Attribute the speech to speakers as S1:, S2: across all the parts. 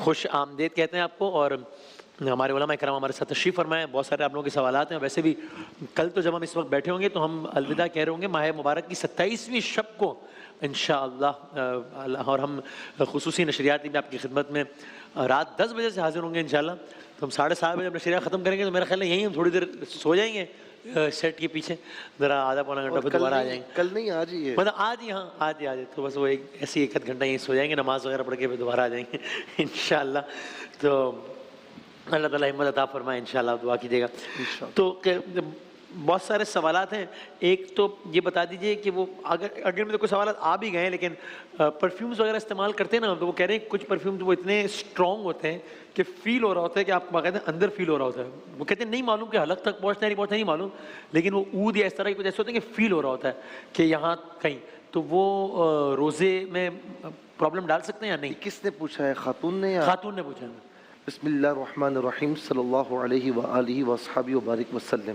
S1: خوش آمدید کہتے ہیں آپ کو، اور ہمارے علماء کرام ہمارے ساتھ تشریف فرمائے. بہت سارے آپ لوگوں کے سوالات ہیں. ویسے بھی کل تو جب ہم اس وقت بیٹھے ہوں گے تو ہم الوداع کہہ رہے ہوں گے ماہ مبارک کی 27ویں شب کو انشاءاللہ، اور ہم خصوصی نشریات میں آپ کی خدمت میں رات 10 بجے سے حاضر ہوں گے انشاءاللہ. تو ہم 7:30 بجے جب نشریات ختم کریں گے تو میرا خیال ہے یہیں ہم تھوڑی دیر سو جائیں گے سیٹ کے پیچھے، ذرا آدھا پونا گھنٹہ پھر دوبارہ آ جائیں گے.
S2: کل نہیں آج ہی ہے،
S1: مطلب آج ہی، ہاں آج ہی تو بس وہ ایسے 1 گھنٹہ یہیں سو جائیں گے، نماز وغیرہ پڑھ کے پھر دوبارہ آ جائیں گے انشاءاللہ. تو اللہ تعالیٰ ہمت عطا فرمائے انشاءاللہ، دعا کیجیے گا. تو بہت سارے سوالات ہیں. ایک تو یہ بتا دیجئے کہ وہ اگر میں کوئی سوالات آ بھی گئے ہیں، لیکن پرفیومز وغیرہ استعمال کرتے ہیں نا، تو وہ کہہ رہے ہیں کچھ پرفیومز وہ اتنے اسٹرانگ ہوتے ہیں کہ فیل ہو رہا ہوتا ہے کہ آپ باقاعدہ اندر فیل ہو رہا ہوتا ہے. وہ کہتے ہیں نہیں معلوم کہ حلق تک پہنچنا ہے نہیں پہنچنا نہیں معلوم، لیکن وہ عود یا اس طرح کی کچھ ایسے ہوتے ہیں کہ فیل ہو رہا ہوتا ہے کہ یہاں کہیں. تو وہ روزے میں پرابلم ڈال سکتے ہیں یا نہیں؟
S2: کس نے پوچھا ہے، خاتون نے یا
S1: خاتون نے پوچھا.
S2: بسم اللہ الرحمن الرحیم، صلی اللہ علیہ وآلہ وصحبہ وبارک وسلم.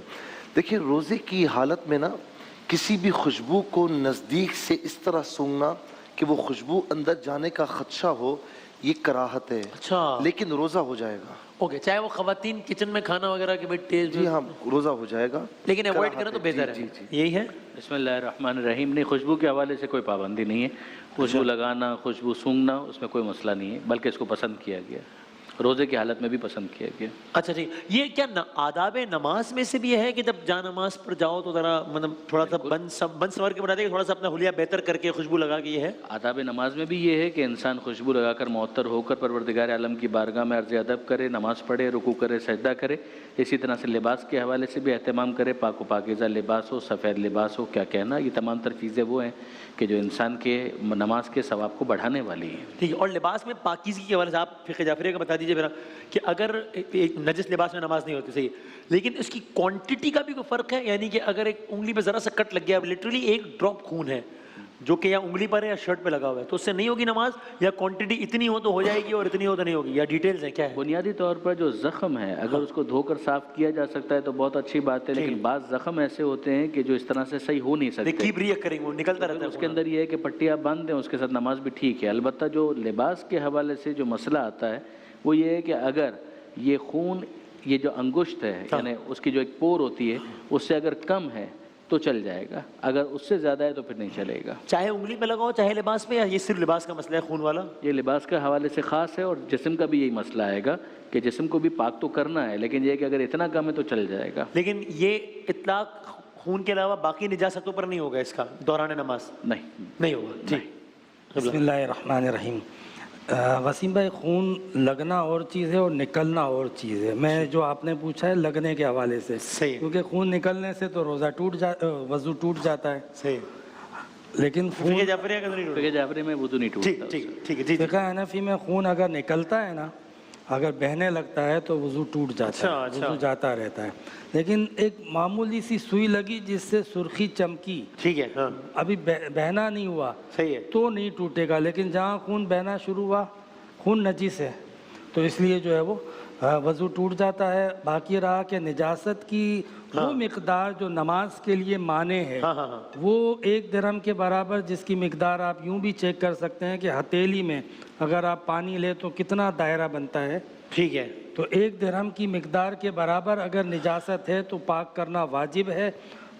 S2: دیکھیں، روزے کی حالت میں نا کسی بھی خوشبو کو نزدیک سے اس طرح سونگنا کہ وہ خوشبو اندر جانے کا خدشہ ہو، یہ کراہت ہے.
S1: اچھا،
S2: لیکن روزہ ہو جائے گا.
S1: اوکے، چاہے وہ خواتین کچن میں کھانا وغیرہ کے ٹیسٹ،
S2: جی ہاں، روزہ ہو جائے گا،
S1: لیکن اوائڈ کریں تو بہتر ہے.
S2: جی جی.
S1: یہی ہے.
S3: بسم اللہ الرحمن الرحیم. نہیں، خوشبو کے حوالے سے کوئی پابندی نہیں ہے. خوشبو لگانا، خوشبو سونگھنا، اس میں کوئی مسئلہ نہیں ہے، بلکہ اس کو پسند کیا گیا، روزے کی حالت میں بھی پسند کیا گیا.
S1: اچھا ٹھیک. یہ کیا آداب نماز میں سے بھی ہے کہ جب جا نماز پر جاؤ تو ذرا مطلب تھوڑا سا بند سنور کے بتا دیں کہ تھوڑا سا اپنا حلیہ بہتر کر کے خوشبو لگا کے؟ یہ ہے
S3: آداب نماز میں بھی یہ ہے کہ انسان خوشبو لگا کر معطر ہو کر پروردگار عالم کی بارگاہ میں عرض ادب کرے، نماز پڑھے، رکوع کرے، سجدہ کرے. اسی طرح سے لباس کے حوالے سے بھی اہتمام کرے، پاک و پاکیزہ لباس ہو، سفید لباس ہو. کیا کہنا، یہ تمام تر چیزیں وہ ہیں کہ جو انسان کے نماز کے ثواب کو بڑھانے والی ہیں.
S1: ٹھیک ہے. اور لباس میں پاکیزگی کے حوالے سے آپ فقہ جعفریہ کا بتا دیجیے میرا کہ اگر ایک نجس لباس میں نماز نہیں ہوتی، صحیح، لیکن اس کی کوانٹٹی کا بھی کوئی فرق ہے؟ یعنی کہ اگر ایک انگلی پہ ذرا سا کٹ لگ گیا، لٹرلی 1 ڈراپ خون ہے جو کہ یا انگلی پر ہے یا شرٹ پہ لگا ہوا ہے، تو اس سے نہیں ہوگی نماز؟ یا کوانٹٹی اتنی ہو تو ہو جائے گی اور اتنی ہو تو نہیں ہوگی؟ یا ڈیٹیلز ہیں کیا ہے؟
S3: بنیادی طور پر جو زخم ہے اگر اس کو دھو کر صاف کیا جا سکتا ہے تو بہت اچھی بات ہے، لیکن بعض زخم ایسے ہوتے ہیں کہ جو اس طرح سے صحیح ہو نہیں سکتے،
S1: کیپ ریئیکٹ کریں گے، وہ نکلتا رہتا ہے.
S3: اس کے اندر یہ ہے کہ پٹی آپ باندھ دیں، اس کے ساتھ نماز بھی ٹھیک ہے. البتہ جو لباس کے حوالے سے جو مسئلہ آتا ہے وہ یہ ہے کہ اگر یہ خون، یہ جو انگشت ہے یعنی اس کی جو ایک پور ہوتی ہے، اس سے اگر کم ہے تو چل جائے گا، اگر اس سے زیادہ ہے تو پھر نہیں چلے گا.
S1: چاہے انگلی پہ لگاؤ چاہے لباس پہ، یا یہ صرف لباس کا مسئلہ ہے خون والا؟
S3: یہ لباس کے حوالے سے خاص ہے، اور جسم کا بھی یہی مسئلہ آئے گا کہ جسم کو بھی پاک تو کرنا ہے، لیکن یہ کہ اگر اتنا کم ہے تو چل جائے گا.
S1: لیکن یہ اطلاق خون کے علاوہ باقی نجاستوں پر نہیں ہوگا اس کا دوران نماز؟ نہیں ہوگا. ٹھیک.
S4: بسم اللہ الرحمن الرحیم. وسیم بھائی، خون لگنا اور چیز ہے اور نکلنا اور چیز ہے. میں جو آپ نے پوچھا ہے لگنے کے حوالے سے، کیونکہ خون نکلنے سے تو روزہ وضو ٹوٹ جاتا ہے.
S1: صحیح.
S4: لیکن
S1: فقہ جعفریہ کا نہیں ٹوٹتا.
S3: فقہ جعفری میں وضو نہیں ٹوٹتا.
S1: ٹھیک ہے.
S4: فقہ حنفی میں خون اگر نکلتا ہے نا، اگر بہنے لگتا ہے تو وضو ٹوٹ جاتا ہے، وضو جاتا رہتا ہے. لیکن ایک معمولی سی سوئی لگی جس سے سرخی چمکی،
S1: ٹھیک ہے،
S4: ابھی بہنا نہیں ہوا،
S1: صحیح ہے،
S4: تو نہیں ٹوٹے گا. لیکن جہاں خون بہنا شروع ہوا، خون نجس ہے، تو اس لیے جو ہے وہ وضو ٹوٹ جاتا ہے. باقی رہا کہ نجاست کی وہ مقدار جو نماز کے لیے مانے ہے، وہ 1 درہم کے برابر، جس کی مقدار آپ یوں بھی چیک کر سکتے ہیں کہ ہتھیلی میں اگر آپ پانی لیں تو کتنا دائرہ بنتا ہے.
S1: ٹھیک ہے.
S4: تو 1 درہم کی مقدار کے برابر اگر نجاست ہے تو پاک کرنا واجب ہے،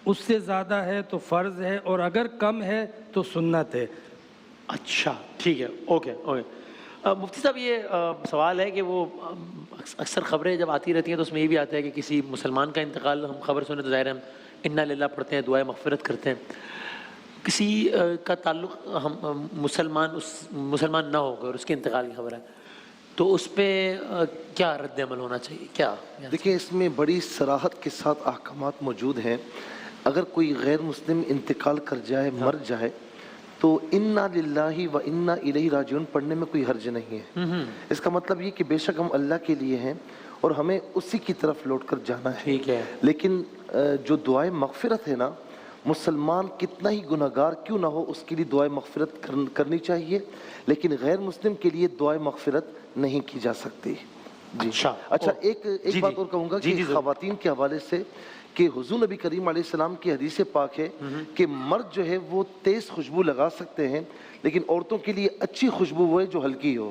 S4: اس سے زیادہ ہے تو فرض ہے، اور اگر کم ہے تو سنت ہے.
S1: اچھا ٹھیک ہے. اوکے. مفتی صاحب، یہ سوال ہے کہ وہ اکثر خبریں جب آتی رہتی ہیں تو اس میں یہ بھی آتا ہے کہ کسی مسلمان کا انتقال، ہم خبر سنیں تو ظاہر ہم انا للہ پڑھتے ہیں، دعائے مغفرت کرتے ہیں. کسی کا تعلق ہم مسلمان نہ ہو کر اس کے انتقال کی خبر ہے، تو اس پہ کیا رد عمل ہونا چاہیے؟ کیا
S2: دیکھیں، اس میں بڑی صراحت کے ساتھ احکامات موجود ہیں. اگر کوئی غیر مسلم انتقال کر جائے، مر جائے، تو انا للہ و انا الیہ راجعون پڑھنے میں کوئی حرج نہیں ہے. اس کا مطلب یہ کہ بے شک ہم اللہ کے لیے ہیں اور ہمیں اسی کی طرف لوٹ کر جانا ہے.
S1: ٹھیک ہے.
S2: لیکن جو دعائے مغفرت ہے نا، مسلمان کتنا ہی گناہ گار کیوں نہ ہو اس کے لیے دعائے مغفرت کرنی چاہیے، لیکن غیر مسلم کے لیے دعائے مغفرت نہیں کی جا سکتی. جی. اچھا، ایک بات اور کہوں گا کہ خواتین کے حوالے سے کہ حضور نبی کریم علیہ السلام کی حدیث پاک ہے کہ مرد جو ہے وہ تیز خوشبو لگا سکتے ہیں، لیکن عورتوں کے لیے اچھی خوشبو وہ ہے جو ہلکی ہو.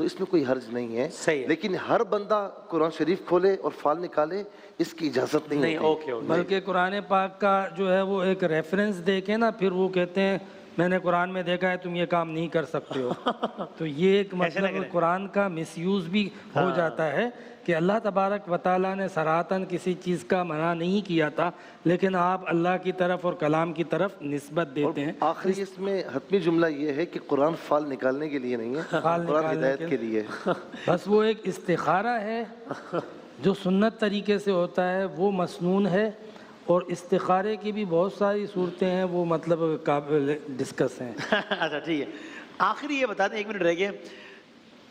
S2: تو اس میں کوئی حرج نہیں ہے،
S1: صحیح ہے۔
S2: لیکن ہر بندہ قرآن شریف کھولے اور فال نکالے اس کی اجازت نہیں
S1: نہیں،
S2: ہوتی۔
S1: اوکے اوکے،
S4: بلکہ قرآن پاک کا جو ہے وہ ایک ریفرنس دے کے نا پھر وہ کہتے ہیں میں نے قرآن میں دیکھا ہے تم یہ کام نہیں کر سکتے ہو، تو یہ ایک مطلب قرآن کا مس یوز بھی ہو جاتا ہے کہ اللہ تبارک و تعالیٰ نے صراحتاً کسی چیز کا منع نہیں کیا تھا، لیکن آپ اللہ کی طرف اور کلام کی طرف نسبت دیتے ہیں۔
S2: آخری اس میں حتمی جملہ یہ ہے کہ قرآن فال نکالنے کے لیے نہیں ہے،
S4: فال
S2: قرآن
S4: نکالنے
S2: ہدایت کے لیے ہے۔
S4: بس وہ ایک استخارہ ہے جو سنت طریقے سے ہوتا ہے، وہ مسنون ہے، اور استخارے کی بھی بہت ساری صورتیں ہیں، وہ مطلب قابل ڈسکس ہیں۔
S1: اچھا ٹھیک ہے، آخری یہ بتا دیں، 1 منٹ رہ گیا،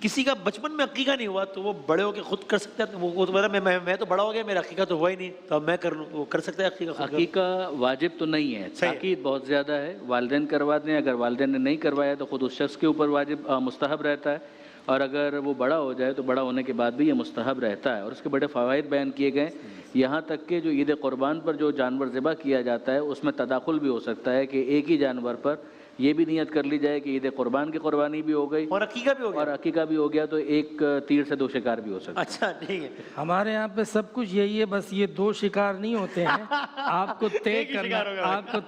S1: کسی کا بچپن میں عقیقہ نہیں ہوا تو وہ بڑے ہو کے خود کر سکتا ہے؟ وہ تو میں تو بڑا ہو گیا، میرا عقیقہ تو ہوا ہی نہیں، تو اب میں کر لوں، وہ کر سکتا ہے عقیقہ خود؟
S3: عقیقہ واجب تو نہیں ہے، تاکید بہت زیادہ ہے، والدین کروا دیں، اگر والدین نے نہیں کروایا تو خود اس شخص کے اوپر واجب مستحب رہتا ہے، اور اگر وہ بڑا ہو جائے تو بڑا ہونے کے بعد بھی یہ مستحب رہتا ہے، اور اس کے بڑے فوائد بیان کیے گئے، یہاں تک کہ جو عید قربان پر جو جانور ذبح کیا جاتا ہے اس میں تداخل بھی ہو سکتا ہے کہ ایک ہی جانور پر یہ بھی نیت کر لی جائے کہ عید قربان کی قربانی بھی ہو گئی
S1: اور عقیقہ بھی ہو گیا،
S3: اور عقیقہ بھی ہو گیا، تو ایک تیر سے 2 شکار بھی ہو سکتا ہے۔
S1: اچھا ٹھیک ہے،
S4: ہمارے یہاں پہ سب کچھ یہی ہے، بس یہ 2 شکار نہیں ہوتے ہیں، آپ کو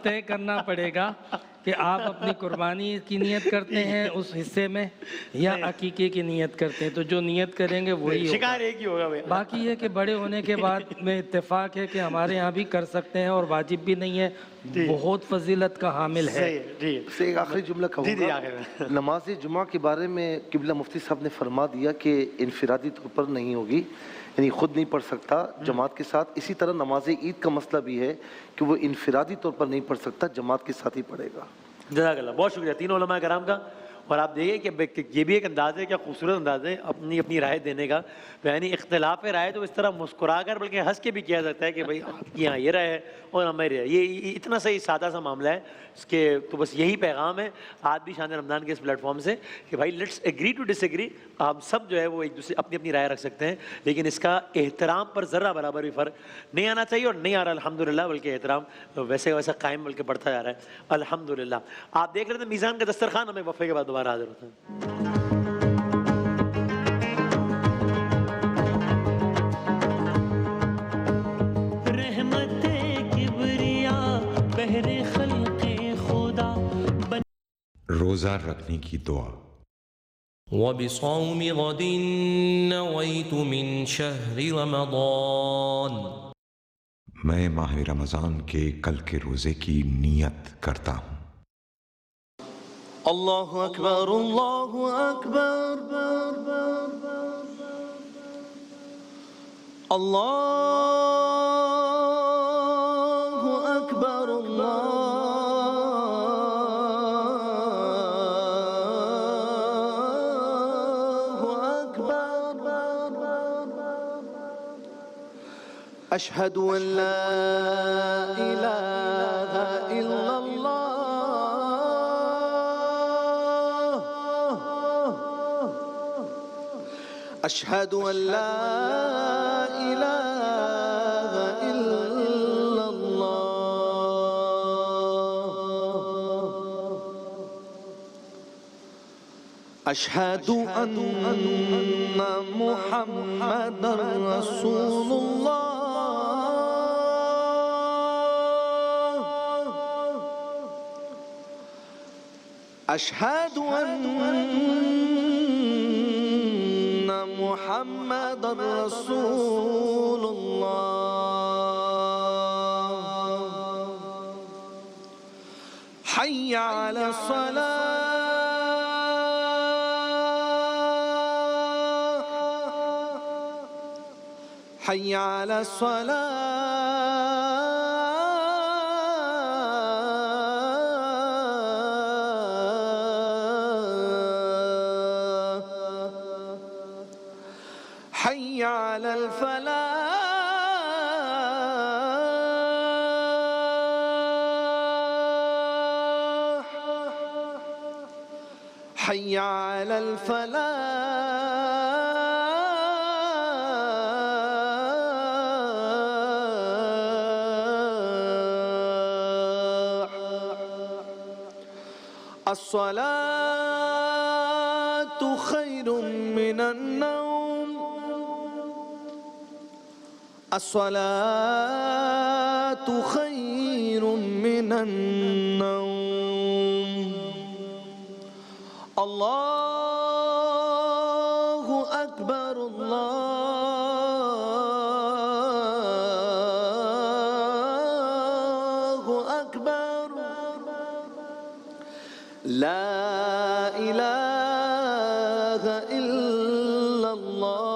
S4: طے کرنا پڑے گا کہ آپ اپنی قربانی کی نیت کرتے ہیں اس حصے میں یا عقیقے کی نیت کرتے ہیں، تو جو نیت کریں گے وہی ہوگا۔
S1: شکار ایک ہی ہوگا بھائی۔
S4: باقی یہ کہ بڑے ہونے کے بعد میں اتفاق ہے کہ ہمارے یہاں بھی کر سکتے ہیں اور واجب بھی نہیں ہے، بہت فضیلت کا حامل ہے۔
S1: صحیح ہے، ٹھیک ہے،
S2: اس سے ایک آخری جملہ کہوں گا،
S1: آخر میں
S2: نماز جمعہ کے بارے میں قبلہ مفتی صاحب نے فرما دیا کہ انفرادی طور پر نہیں ہوگی، یعنی خود نہیں پڑھ سکتا، جماعت کے ساتھ۔ اسی طرح نماز عید کا مسئلہ بھی ہے کہ وہ انفرادی طور پر نہیں پڑھ سکتا، جماعت کے ساتھ ہی پڑھے گا۔
S1: جزاک اللہ، بہت شکریہ تینوں علماء کرام کا۔ اور آپ دیکھیں کہ یہ بھی ایک انداز ہے، کیا خوبصورت انداز ہے اپنی رائے دینے کا، یعنی اختلاف رائے تو اس طرح مسکرا کر بلکہ ہنس کے بھی کیا جاتا ہے کہ بھائی آپ کی یہاں یہ رائے ہے اور ہماری رائے، یہ اتنا صحیح سادہ سا معاملہ ہے اس کے، تو بس یہی پیغام ہے آج بھی شان رمضان کے اس پلیٹ فارم سے کہ بھائی let's agree to disagree, ہم سب جو ہے وہ ایک دوسرے اپنی رائے رکھ سکتے ہیں، لیکن اس کا احترام پر ذرہ برابر بھی فرق نہیں آنا چاہیے، اور نہیں آ رہا الحمدللہ، بلکہ احترام ویسے ویسا قائم بلکہ بڑھتا جا رہا ہے الحمدللہ۔ آپ دیکھ رہے تھے میزان کا دسترخوان، ہمیں وقفے کے بعد دوبارہ حاضر ہوتے ہیں۔
S5: روزہ رکھنے کی دعا۔
S6: وبصوم غد نويت من شهر رمضان،
S5: میں ماہ رمضان کے کل کے روزے کی نیت کرتا ہوں۔
S2: اللہ اکبر، اللہ اکبر، اللہ اکبر، اشہد ان لا الہ الا اللہ، اشہد ان لا الہ الا اللہ، اشہد ان محمد رسول اللہ، اشہد ان محمد رسول اللہ، حی علی الصلاة، حی علی الصلاة، حی علی الفلاح، حی علی الفلاح، الصلاة خير من النوم الصلاة خير من النوم الله أكبر الله أكبر لا إله إلا الله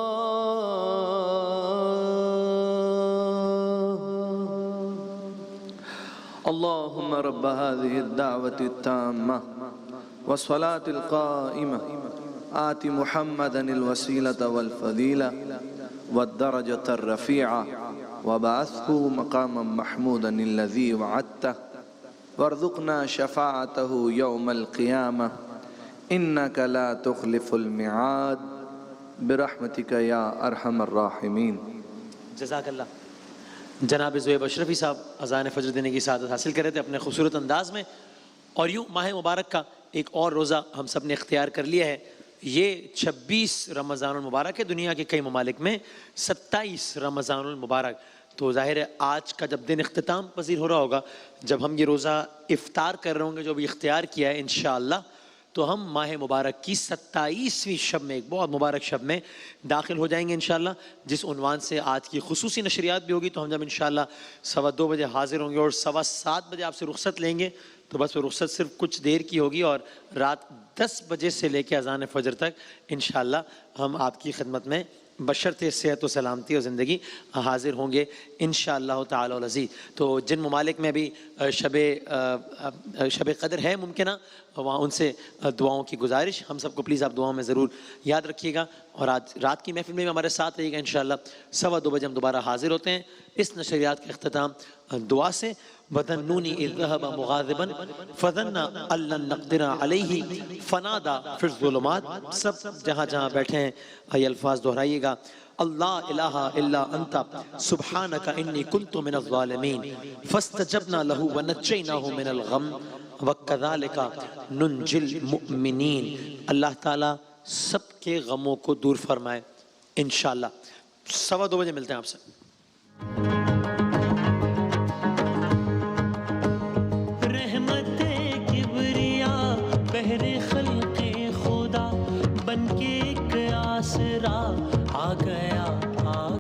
S2: اللهم رب هذه الدعوة التامة والصلاة القائمة آت محمدا الوسيلة والفضيلة والدرجة الرفيعة وبعثه مقاما محمودا الذي وعدته وارزقنا شفاعته يوم القيامة إنك لا تخلف الميعاد برحمتك يا أرحم الراحمين.
S1: جزاک اللہ. جناب زویب اشرفی صاحب اذان فجر دینے کی سعادت حاصل کر رہے تھے اپنے خوبصورت انداز میں. اور یوں ماہ مبارک کا ایک اور روزہ ہم سب نے اختیار کر لیا ہے. یہ 26 رمضان المبارک ہے. دنیا کے کئی ممالک میں 27 رمضان المبارک. تو ظاہر ہے آج کا جب دن اختتام پذیر ہو رہا ہوگا، جب ہم یہ روزہ افطار کر رہے ہوں گے جو بھی اختیار کیا ہے انشاءاللہ، تو ہم ماہ مبارک کی 27ویں شب میں، ایک بہت مبارک شب میں داخل ہو جائیں گے انشاءاللہ، جس عنوان سے آج کی خصوصی نشریات بھی ہوگی. تو ہم جب انشاءاللہ 2:15 بجے حاضر ہوں گے اور 7:15 بجے آپ سے رخصت لیں گے، تو بس وہ رخصت صرف کچھ دیر کی ہوگی اور رات 10 بجے سے لے کے اذان فجر تک انشاءاللہ ہم آپ کی خدمت میں بشرط صحت و سلامتی اور زندگی حاضر ہوں گے انشاءاللہ تعالی العزیز. تو جن ممالک میں بھی شب قدر ہے ممکنہ، وہاں ان سے دعاؤں کی گزارش، ہم سب کو پلیز آپ دعاؤں میں ضرور یاد رکھیے گا. اور آج رات کی محفل میں بھی ہمارے ساتھ رہیے گا انشاءاللہ. 2:15 بجے ہم دوبارہ حاضر ہوتے ہیں اس نشریات کا اختتام دعا سے. وَذَنُّونِ إِذْ ذَهَبَ مُغَاضِبًا فَظَنَّ أَن لَّن نَّقْدِرَ عَلَيْهِ فَنَادَىٰ فِي الظُّلُمَاتِ. سب جہاں جہاں بیٹھے ہیں یہ الفاظ دہرائیے گا. اللہ الہ الا انت سبحانک انی کنت من الظالمین فاستجبنا له ونجیناہ من الغم وکذالک ننجی المؤمنین. اللہ تعالیٰ سب کے غموں کو دور فرمائے انشاءاللہ. 2:15 بجے ملتے ہیں آپ سے.